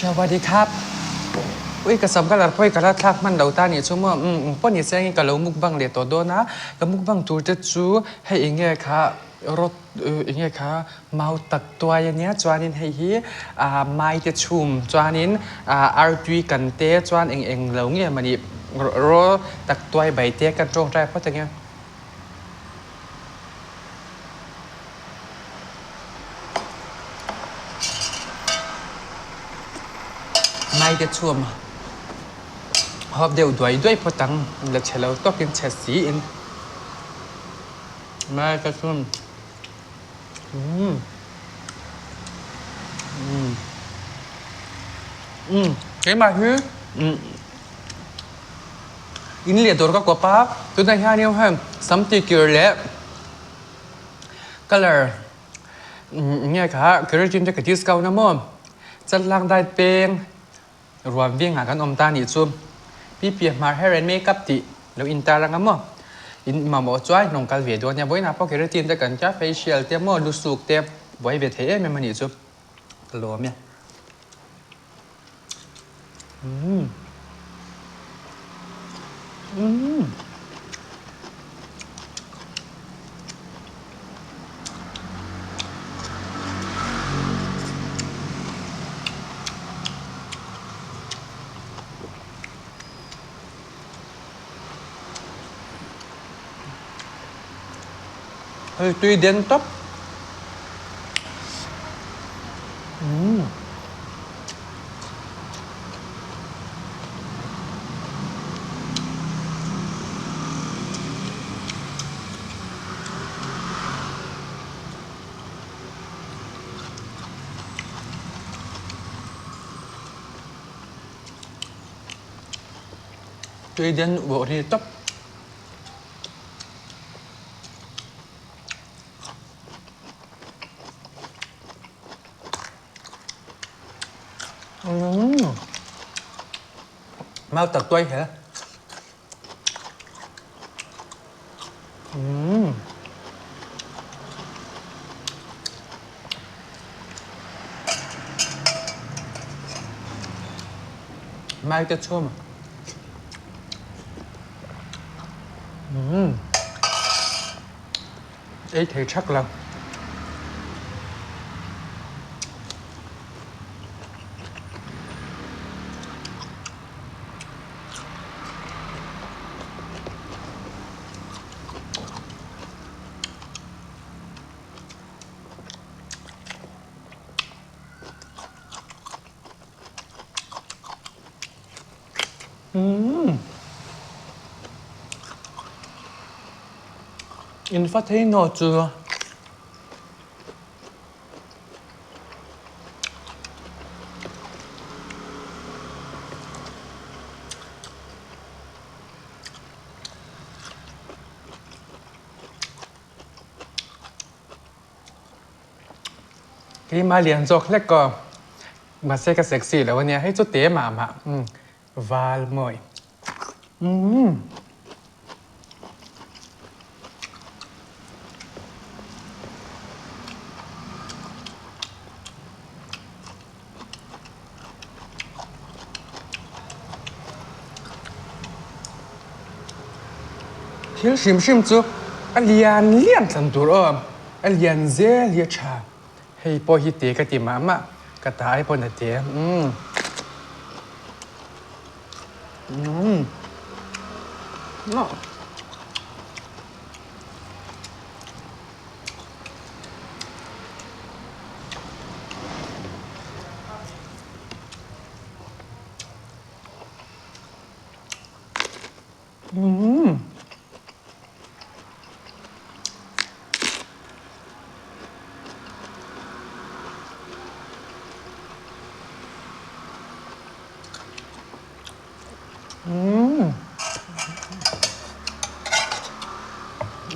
สวัสดีครับอุ้ยกระสำกระลัดพ่อยกระลัดทักมันเราตาเนี่ยชั่วโมงป้อนเนี่ยแซงกับเรามุกบังเลยตัวโดนะกับมุกบังจูจะจูให้เองไงคะรถเองไงคะเมาตักตัวอย่างเนี้ยจวนนินให้ฮีไม่จะชุมจวนนินอาร์ดีกันเตะจวนเองเราเงี้ยมันนี่รถตักตัวใบเตะกันตรงใจเพราะจะเงี้ยไม่จะชุมฮอบเดียวด้วยพอตังแล้วเชลเราต้องกินเชสซีอินไม่จะชุมcái mà hứ in liệtตัวก็กว่าป้าตัวในห้าเนี่ยฮะสัมติเกลือแล้วก็เลยเนี่ยค่ะคือเราจิมจะกับที่สเกลนะมั่งจัดล่างได้เป็นรวมวิ่งหากันอมตาหนีซุ่มพี่เปียมาให้เรนเมกับติแล้วอินตาลังนะมั่งอินมาหมอจ้อยนงการเวียดเนี่ยบ่อยนะเพราะคือเราจิมจะกันจ้าเฟเชียลเตี้ยมั่งดูสุกเตี้ยบ่อยเวียดเฮ้ไม่มาหนีซุ่มตลอดเนี่ยเฮ้ยตุยเด่นต๊อบตุยเด่นบวกนี่ต๊อบมาตักตัวเหรอมาจะชุ่มเอ้ยเธอชักแล้วInfatti cái mà liền dọc lách cò mà xe cái sexy làวันนี้ให้จุดเตะหมาVal mồi Thiếu sim chú Alien liên thần tù ôm Alien dễ liệt trà Hay bó hít tế cái tìm mà Cái tái bó nà tế No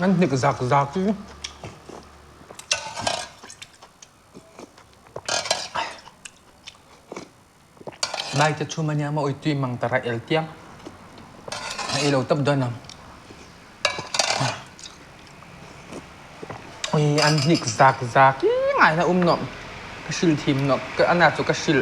Ăn được giặc chứ Bài cho chú mà nhà mà ôi tuy măng tà ra el tiang Hãy yêu tập đơn nằm Ôi ăn nịch giặc Ngại là nộm Cái xìl thìm nộm Cái ăn nạp cho cái xìl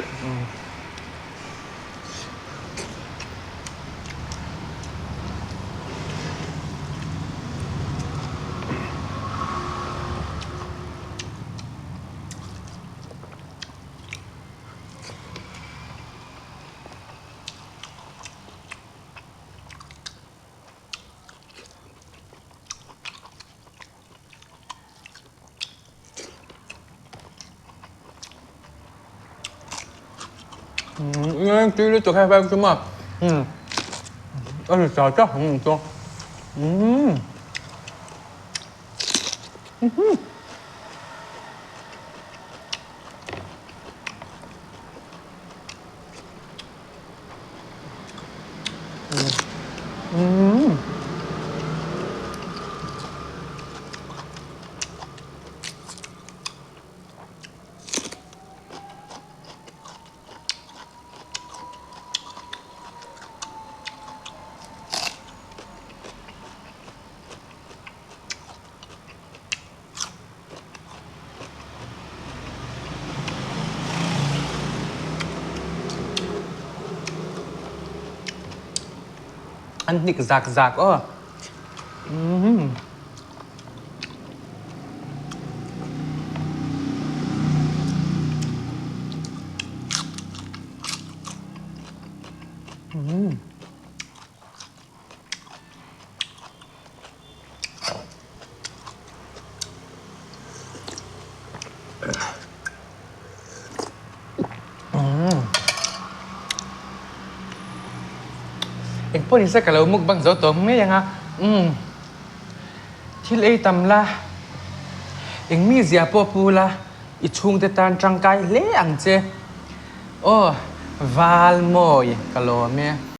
Chứ nó cho khai bao chứ mà. Trời chắc cho. Ăn nịch rạc rạc ơ. Eng po ni sa kalau mukbang zo to me yang ha. Thil ei tam la. Eng mi zia po pu la. I chung te tan trang kai le ang che. Oh, val moi kalau me.